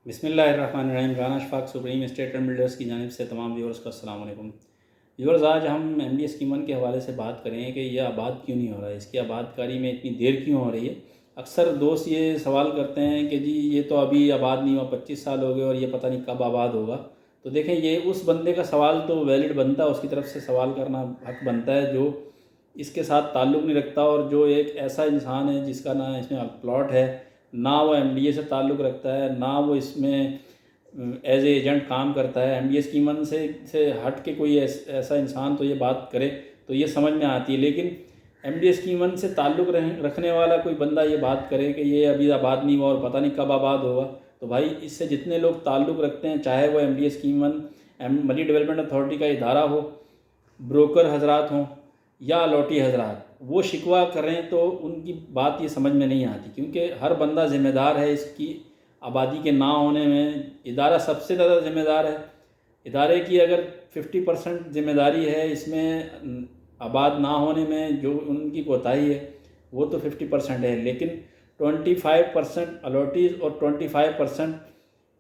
بسم اللہ الرحمن الرحیم۔ Rana Ashfaq supreme state and builders کی جانب سے تمام ویورز کا السلام علیکم۔ ویورز، آج ہم ایم ڈی ایس اسکیم 1 کے حوالے سے بات کریں کہ یہ آباد کیوں نہیں ہو رہا ہے، اس کی آباد کاری میں اتنی دیر کیوں ہو رہی ہے۔ اکثر دوست یہ سوال کرتے ہیں کہ جی یہ تو ابھی آباد نہیں ہوا، 25 سال ہو گئے اور یہ پتہ نہیں کب آباد ہوگا۔ تو دیکھیں، یہ اس بندے کا سوال تو ویلڈ بنتا ہے، اس کی طرف سے سوال کرنا حق بنتا ہے جو اس کے ساتھ تعلق نہیں رکھتا اور جو ایک ایسا انسان ہے جس کا نہ اس میں پلاٹ ہے، نہ وہ ایم ڈی اے سے تعلق رکھتا ہے، نہ وہ اس میں ایز اے ایجنٹ کام کرتا ہے۔ ایم ڈی اے اسکیم 1 سے ہٹ کے کوئی ایسا انسان تو یہ بات کرے تو یہ سمجھ میں آتی ہے، لیکن ایم ڈی اے اسکیم 1 سے تعلق رکھنے والا کوئی بندہ یہ بات کرے کہ یہ ابھی آباد نہیں ہوا اور پتہ نہیں کب آباد ہوگا، تو بھائی اس سے جتنے لوگ تعلق رکھتے ہیں، چاہے وہ ایم ڈی اے اسکیم 1 منی ڈیولپمنٹ اتھارٹی کا ادارہ ہو، بروکر حضرات ہوں یا الاٹی حضرات، وہ شکوہ کریں تو ان کی بات یہ سمجھ میں نہیں آتی، کیونکہ ہر بندہ ذمہ دار ہے اس کی آبادی کے نہ ہونے میں۔ ادارہ سب سے زیادہ ذمہ دار ہے۔ ادارے کی اگر 50% ذمہ داری ہے اس میں آباد نہ ہونے میں، جو ان کی کوتاہی ہے وہ تو 50% ہے، لیکن 25% الاٹیز اور 25%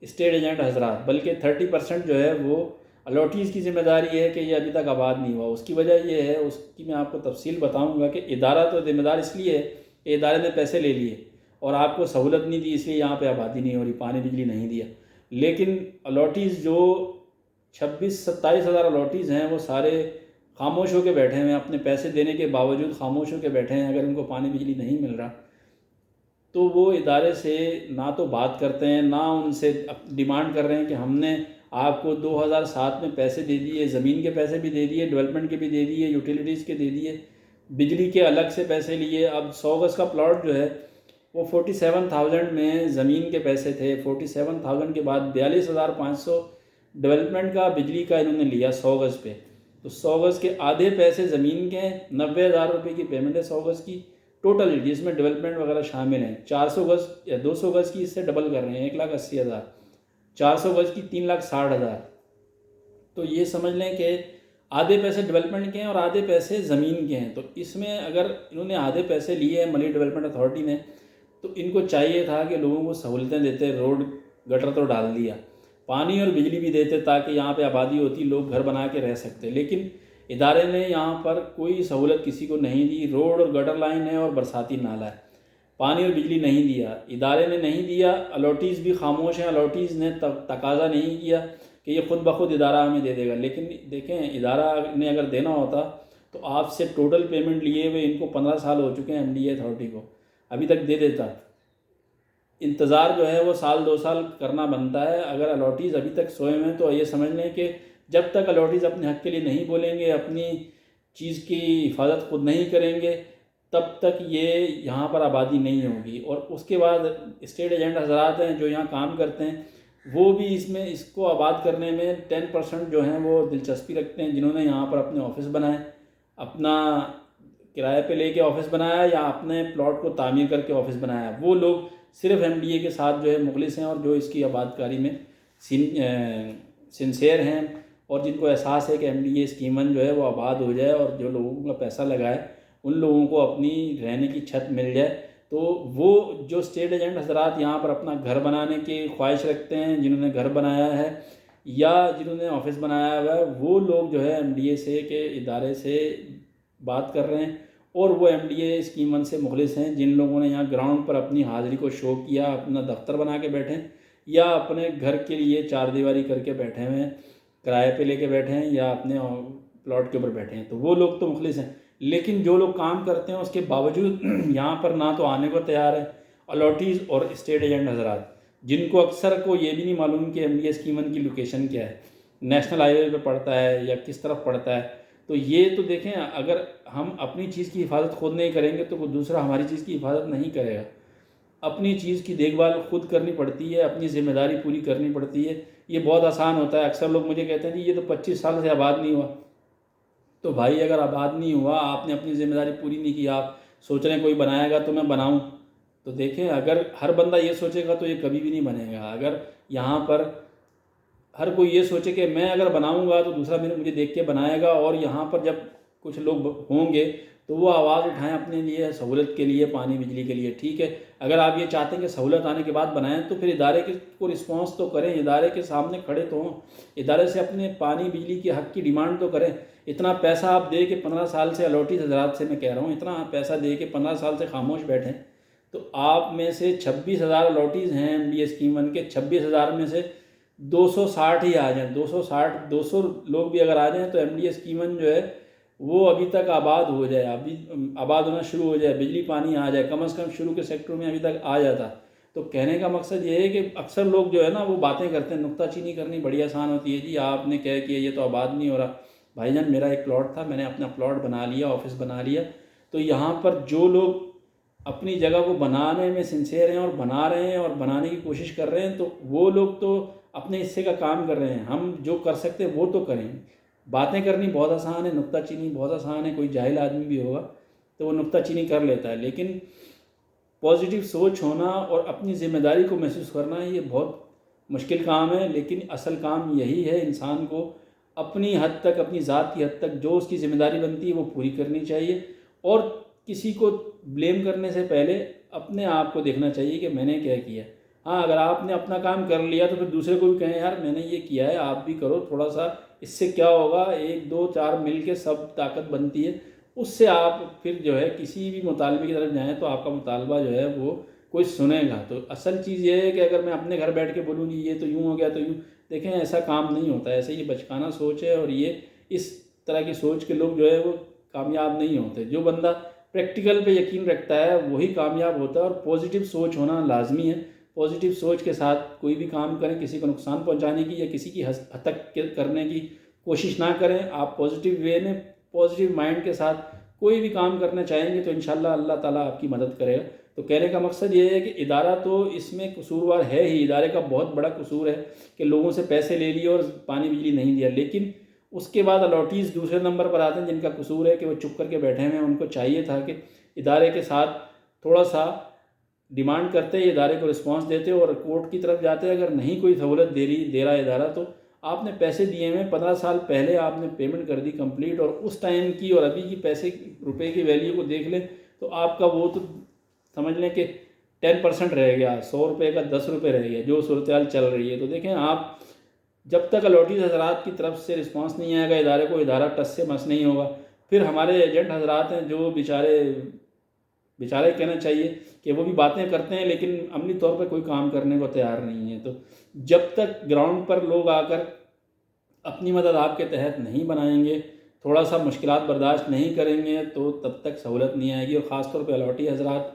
اسٹیٹ ایجنٹ حضرات، بلکہ 30% جو ہے وہ الاٹیز کی ذمہ داری ہے کہ یہ ابھی تک آباد نہیں ہوا۔ اس کی وجہ یہ ہے، اس کی میں آپ کو تفصیل بتاؤں گا کہ ادارہ تو ذمہ دار اس لیے ہے کہ ادارے نے پیسے لے لیے اور آپ کو سہولت نہیں دی، اس لیے یہاں پہ آبادی نہیں ہو رہی، پانی بجلی نہیں دیا۔ لیکن الاٹیز جو 26-27 ہزار الاٹیز ہیں، وہ سارے خاموش ہو کے بیٹھے ہیں، اپنے پیسے دینے کے باوجود خاموش ہو کے بیٹھے ہیں۔ اگر ان کو پانی بجلی نہیں مل رہا تو وہ ادارے سے نہ تو بات کرتے ہیں، نہ ان سے ڈیمانڈ کر رہے ہیں کہ ہم نے آپ کو 2007 میں پیسے دے دیے، زمین کے پیسے بھی دے دیے، ڈیولپمنٹ کے بھی دے دیے، یوٹیلیٹیز کے دے دیے، بجلی کے الگ سے پیسے لیے۔ اب 100 گز کا پلاٹ جو ہے وہ 47,000 میں زمین کے پیسے تھے، 47,000 کے بعد 42,500 ڈیولپمنٹ کا بجلی کا انہوں نے لیا 100 گز پہ۔ تو 100 گز کے آدھے پیسے زمین کے، 90,000 روپے کی پیمنٹ ہے 100 گز کی ٹوٹل، جس میں ڈیولپمنٹ وغیرہ شامل ہیں۔ 400 گز یا 200 گز کی اس سے ڈبل کر رہے ہیں، 1,80,000۔ 400 گز کی 3,60,000۔ تو یہ سمجھ لیں کہ آدھے پیسے ڈیولپمنٹ کے ہیں اور آدھے پیسے زمین کے ہیں۔ تو اس میں اگر انہوں نے آدھے پیسے لیے ہیں منی ڈیولپمنٹ اتھارٹی نے، تو ان کو چاہیے تھا کہ لوگوں کو سہولتیں دیتے، روڈ گٹر تو ڈال دیا، پانی اور بجلی بھی دیتے تاکہ یہاں پہ آبادی ہوتی، لوگ گھر بنا کے رہ سکتے، لیکن ادارے نے یہاں پر کوئی سہولت کسی کو نہیں دی۔ روڈ اور گٹر لائن ہے اور برساتی نالا ہے، پانی اور بجلی نہیں دیا، ادارے نے نہیں دیا۔ الاٹیز بھی خاموش ہیں، الاٹیز نے تقاضا نہیں کیا کہ یہ خود بخود ادارہ ہمیں دے دے گا، لیکن دیکھیں ادارہ نے اگر دینا ہوتا تو آپ سے ٹوٹل پیمنٹ لیے ہوئے ان کو 15 سال ہو چکے ہیں ایم ڈی اے اتھارٹی کو، ابھی تک دے دیتا۔ انتظار جو ہے وہ سال 2 سال کرنا بنتا ہے۔ اگر الاٹیز ابھی تک سوئے ہوئے ہیں تو یہ سمجھ لیں کہ جب تک الاٹیز اپنے حق کے لیے نہیں بولیں گے، اپنی چیز کی حفاظت خود نہیں کریں گے، تب تک یہ یہاں پر آبادی نہیں ہوگی۔ اور اس کے بعد اسٹیٹ ایجنٹ حضرات ہیں جو یہاں کام کرتے ہیں، وہ بھی اس کو آباد کرنے میں 10% جو ہیں وہ دلچسپی رکھتے ہیں، جنہوں نے یہاں پر اپنے آفس بنائے، اپنا کرائے پہ لے کے آفس بنایا یا اپنے پلاٹ کو تعمیر کر کے آفس بنایا، وہ لوگ صرف ایم ڈی اے کے ساتھ جو ہے مخلص ہیں اور جو اس کی آباد کاری میں سنسیئر ہیں، اور جن کو احساس ہے کہ ایم ڈی اے اسکیم 1 جو ہے وہ آباد ہو جائے اور جو لوگوں کا پیسہ لگائے ان لوگوں کو اپنی رہنے کی چھت مل جائے۔ تو وہ جو اسٹیٹ ایجنٹ حضرات یہاں پر اپنا گھر بنانے کی خواہش رکھتے ہیں، جنہوں نے گھر بنایا ہے یا جنہوں نے آفس بنایا ہوا ہے، وہ لوگ جو ہے ایم ڈی اے سے کے ادارے سے بات کر رہے ہیں، اور وہ ایم ڈی اے اسکیم 1 سے مخلص ہیں، جن لوگوں نے یہاں گراؤنڈ پر اپنی حاضری کو شو کیا، اپنا دفتر بنا کے بیٹھے ہیں یا اپنے گھر کے لیے 4 دیواری کر کے بیٹھے ہوئے ہیں، کرائے پہ لے کے بیٹھے ہیں یا اپنے پلاٹ کے اوپر بیٹھے ہیں، تو وہ لوگ تو مخلص ہیں۔ لیکن جو لوگ کام کرتے ہیں اس کے باوجود یہاں پر نہ تو آنے کو تیار ہے، الاٹیز اور اسٹیٹ ایجنٹ حضرات، جن کو اکثر کو یہ بھی نہیں معلوم کہ ایم ڈی اے اسکیم 1 کی لوکیشن کیا ہے، نیشنل ہائی وے پہ پڑتا ہے یا کس طرف پڑتا ہے۔ تو یہ تو دیکھیں، اگر ہم اپنی چیز کی حفاظت خود نہیں کریں گے تو کوئی دوسرا ہماری چیز کی حفاظت نہیں کرے گا۔ اپنی چیز کی دیکھ بھال خود کرنی پڑتی ہے، اپنی ذمہ داری پوری کرنی پڑتی ہے۔ یہ بہت آسان ہوتا ہے۔ اکثر لوگ مجھے کہتے ہیں جی یہ تو 25 سال سے آباد نہیں ہوا۔ تو بھائی اگر آباد نہیں ہوا، آپ نے اپنی ذمہ داری پوری نہیں کی، آپ سوچ رہے ہیں کوئی بنائے گا تو میں بناؤں، تو دیکھیں اگر ہر بندہ یہ سوچے گا تو یہ کبھی بھی نہیں بنے گا۔ اگر یہاں پر ہر کوئی یہ سوچے کہ میں اگر بناؤں گا تو دوسرا مجھے دیکھ کے بنائے گا، اور یہاں پر جب کچھ لوگ ہوں گے تو وہ آواز اٹھائیں اپنے لیے سہولت کے لیے، پانی بجلی کے لیے، ٹھیک ہے۔ اگر آپ یہ چاہتے ہیں کہ سہولت آنے کے بعد بنائیں تو پھر ادارے کو رسپانس تو کریں، ادارے کے سامنے کھڑے تو ہوں، ادارے سے اپنے پانی بجلی کے حق کی ڈیمانڈ تو کریں۔ اتنا پیسہ آپ دے کے 15 سال سے الاٹیز حضرات سے میں کہہ رہا ہوں، اتنا پیسہ دے کے 15 سال سے خاموش بیٹھیں، تو آپ میں سے 26,000 الاٹیز ہیں ایم ڈی اسکیم 1 کے، 26,000 میں سے 260 ہی آ جائیں، 200 لوگ بھی اگر آ جائیں تو ایم ڈی اسکیم 1 جو ہے وہ ابھی تک آباد ہو جائے، ابھی آباد ہونا شروع ہو جائے، بجلی پانی آ جائے، کم از کم شروع کے سیکٹروں میں ابھی تک آ جاتا۔ تو کہنے کا مقصد یہ ہے کہ اکثر لوگ جو ہے نا وہ باتیں کرتے ہیں، نکتہ چینی کرنی بڑی آسان ہوتی ہے، جی آپ نے کہہ کیا یہ تو آباد نہیں ہو رہا۔ بھائی جان میرا ایک پلاٹ تھا، میں نے اپنا پلاٹ بنا لیا، آفس بنا لیا، تو یہاں پر جو لوگ اپنی جگہ کو بنانے میں سنسیئر ہیں اور بنا رہے ہیں اور بنانے کی کوشش کر رہے ہیں، تو وہ لوگ تو اپنے حصے کا کام کر رہے ہیں، ہم جو کر سکتے ہیں وہ تو کریں۔ باتیں کرنی بہت آسان ہے، نکتہ چینی بہت آسان ہے، کوئی جاہل آدمی بھی ہوگا تو وہ نکتہ چینی کر لیتا ہے، لیکن پازیٹیو سوچ ہونا اور اپنی ذمہ داری کو محسوس کرنا یہ بہت مشکل کام ہے، لیکن اصل کام یہی ہے، انسان کو اپنی حد تک، اپنی ذات کی حد تک جو اس کی ذمہ داری بنتی ہے وہ پوری کرنی چاہیے، اور کسی کو بلیم کرنے سے پہلے اپنے آپ کو دیکھنا چاہیے کہ میں نے کیا کیا۔ ہاں اگر آپ نے اپنا کام کر لیا تو پھر دوسرے کو بھی کہیں یار میں نے یہ کیا ہے، آپ بھی کرو تھوڑا سا، اس سے کیا ہوگا، 1 2 4 مل کے سب طاقت بنتی ہے، اس سے آپ پھر جو ہے کسی بھی مطالبے کی طرف جائیں تو آپ کا مطالبہ جو ہے وہ کوئی سنے گا۔ تو اصل چیز یہ ہے کہ اگر میں اپنے گھر بیٹھ کے بولوں گی یہ تو یوں ہو گیا تو یوں، دیکھیں ایسا کام نہیں ہوتا، ایسے یہ بچکانہ سوچ ہے، اور یہ اس طرح کی سوچ کے لوگ جو ہے وہ کامیاب نہیں ہوتے۔ جو بندہ پریکٹیکل پہ یقین رکھتا ہے وہی کامیاب ہوتا ہے، اور پازیٹیو سوچ ہونا لازمی ہے۔ پازیٹیو سوچ کے ساتھ کوئی بھی کام کریں، کسی کو نقصان پہنچانے کی یا کسی کی حد تک کرنے کی کوشش نہ کریں۔ آپ پازیٹیو وے میں، پازیٹیو مائنڈ کے ساتھ کوئی بھی کام کرنا چاہیں گے تو انشاءاللہ اللہ تعالیٰ آپ کی مدد کرے گا۔ تو کہنے کا مقصد یہ ہے کہ ادارہ تو اس میں قصوروار ہے ہی، ادارے کا بہت بڑا قصور ہے کہ لوگوں سے پیسے لے لیے اور پانی بجلی نہیں دیا، لیکن اس کے بعد الاٹیز دوسرے نمبر پر آتے ہیں جن کا قصور ہے کہ وہ چپ کر کے بیٹھے ہوئے ہیں۔ ان کو چاہیے تھا کہ ادارے کے ساتھ تھوڑا سا ڈیمانڈ کرتے، ادارے کو رسپانس دیتے اور کورٹ کی طرف جاتے۔ اگر نہیں کوئی سہولت دے رہا ادارہ تو آپ نے پیسے دیے ہیں، 15 سال پہلے آپ نے پیمنٹ کر دی کمپلیٹ، اور اس ٹائم کی اور ابھی کی پیسے روپے کی ویلیو کو دیکھ لیں تو آپ کا وہ تو سمجھ لیں کہ 10% رہ گیا، 100 روپے کا 10 روپے رہ گیا جو صورتحال چل رہی ہے۔ تو دیکھیں آپ جب تک الاٹیز حضرات کی طرف سے رسپانس نہیں آئے گا ادارے کو، ادارہ ٹس سے مس نہیں ہوگا۔ پھر ہمارے ایجنٹ حضرات ہیں جو بیچارے کہنا چاہیے کہ وہ بھی باتیں کرتے ہیں لیکن عملی طور پہ کوئی کام کرنے کو تیار نہیں ہے۔ تو جب تک گراؤنڈ پر لوگ آ کر اپنی مدد آپ کے تحت نہیں بنائیں گے، تھوڑا سا مشکلات برداشت نہیں کریں گے تو تب تک سہولت نہیں آئے گی، اور خاص طور پہ الاٹی حضرات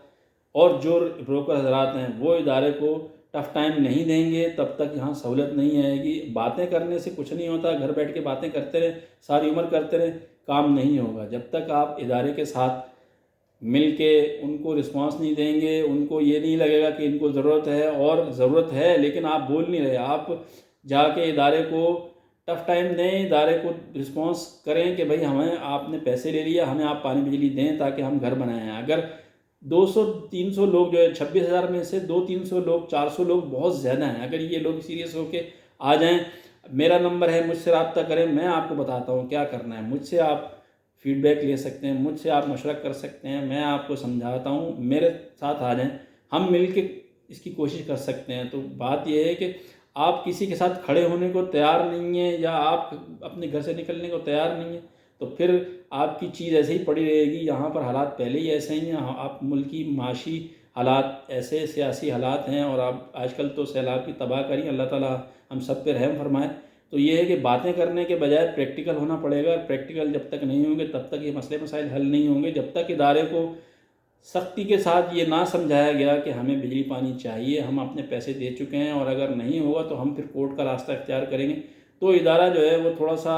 اور جو بروکر حضرات ہیں وہ ادارے کو ٹف ٹائم نہیں دیں گے تب تک یہاں سہولت نہیں آئے گی۔ باتیں کرنے سے کچھ نہیں ہوتا، گھر بیٹھ کے باتیں کرتے رہیں، ساری عمر کرتے رہیں، کام نہیں ہوگا۔ جب تک آپ ادارے کے ساتھ مل کے ان کو رسپانس نہیں دیں گے، ان کو یہ نہیں لگے گا کہ ان کو ضرورت ہے، اور ضرورت ہے لیکن آپ بول نہیں رہے، آپ جا کے ادارے کو ٹف ٹائم دیں، ادارے کو رسپانس کریں کہ بھائی ہمیں آپ نے پیسے لے لیا، ہمیں آپ پانی بجلی دیں تاکہ ہم گھر بنائیں۔ اگر 200-300 لوگ جو ہے 26,000 میں سے 200-300 لوگ، 400 لوگ بہت زیادہ ہیں، اگر یہ لوگ سیریس ہو کے آ جائیں، میرا نمبر ہے، مجھ سے رابطہ کریں، میں آپ کو بتاتا ہوں کیا کرنا ہے، مجھ سے آپ فیڈ بیک لے سکتے ہیں، مجھ سے آپ مشورہ کر سکتے ہیں، میں آپ کو سمجھاتا ہوں، میرے ساتھ آ جائیں، ہم مل کے اس کی کوشش کر سکتے ہیں۔ تو بات یہ ہے کہ آپ کسی کے ساتھ کھڑے ہونے کو تیار نہیں ہیں یا آپ اپنے گھر سے نکلنے کو تیار نہیں ہیں تو پھر آپ کی چیز ایسے ہی پڑی رہے گی۔ یہاں پر حالات پہلے ہی ایسے ہی ہیں، آپ ملکی معاشی حالات ایسے، سیاسی حالات ہیں، اور آپ آج کل تو سیلاب کی تباہ کری، اللہ تعالیٰ ہم سب پہ رحم فرمائے۔ تو یہ ہے کہ باتیں کرنے کے بجائے پریکٹیکل ہونا پڑے گا، پریکٹیکل جب تک نہیں ہوں گے تب تک یہ مسئلے مسائل حل نہیں ہوں گے، جب تک ادارے کو سختی کے ساتھ یہ نہ سمجھایا گیا کہ ہمیں بجلی پانی چاہیے، ہم اپنے پیسے دے چکے ہیں، اور اگر نہیں ہوگا تو ہم پھر کورٹ کا راستہ اختیار کریں گے، تو ادارہ جو ہے وہ تھوڑا سا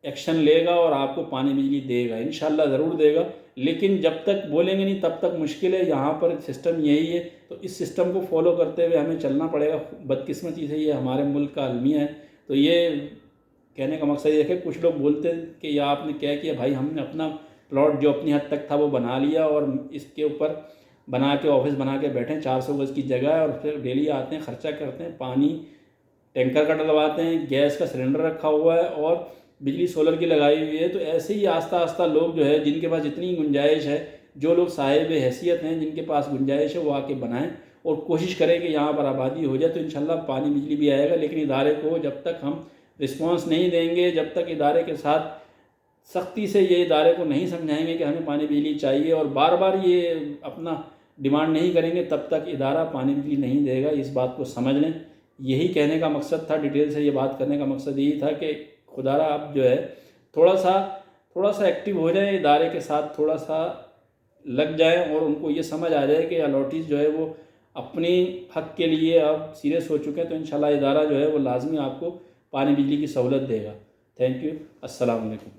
ایکشن لے گا اور آپ کو پانی بجلی دے گا، انشاءاللہ ضرور دے گا۔ لیکن جب تک بولیں گے نہیں تب تک مشکل ہے، یہاں پر سسٹم یہی ہے، تو اس سسٹم کو فالو کرتے ہوئے ہمیں چلنا پڑے گا۔ بدقسمتی سے یہ ہمارے ملک کا المیہ ہے۔ تو یہ کہنے کا مقصد یہ ہے کہ کچھ لوگ بولتے ہیں کہ یہ آپ نے کیا کیا، بھائی ہم نے اپنا پلاٹ جو اپنی حد تک تھا وہ بنا لیا، اور اس کے اوپر بنا کے آفس بنا کے بیٹھیں، 400 گز کی جگہ ہے، اور پھر ڈیلی آتے ہیں، خرچہ کرتے ہیں، پانی ٹینکر کا ڈلواتے ہیں، گیس کا سلنڈر رکھا ہوا ہے، اور بجلی سولر کی لگائی ہوئی ہے، تو ایسے ہی آہستہ آہستہ لوگ جو ہے جن کے پاس جتنی گنجائش ہے، جو لوگ صاحب حیثیت ہیں، جن کے پاس گنجائش ہے، وہ آ کے بنائیں اور کوشش کریں کہ یہاں پر آبادی ہو جائے، تو انشاءاللہ پانی بجلی بھی آئے گا۔ لیکن ادارے کو جب تک ہم رسپانس نہیں دیں گے، جب تک ادارے کے ساتھ سختی سے یہ ادارے کو نہیں سمجھائیں گے کہ ہمیں پانی بجلی چاہیے اور بار بار یہ اپنا ڈیمانڈ نہیں کریں گے، تب تک ادارہ پانی بجلی نہیں دے گا۔ اس بات کو سمجھ لیں، یہی کہنے کا مقصد تھا، ڈیٹیل سے یہ بات کرنے کا مقصد یہی تھا کہ خدا را آپ جو ہے تھوڑا سا ایکٹیو ہو جائیں، ادارے کے ساتھ تھوڑا سا لگ جائیں اور ان کو یہ سمجھ آ جائے کہ الاٹیز جو ہے وہ اپنی حق کے لیے اب سیریس ہو چکے ہیں، تو انشاءاللہ ادارہ جو ہے وہ لازمی آپ کو پانی بجلی کی سہولت دے گا۔ تھینک یو، السلام علیکم۔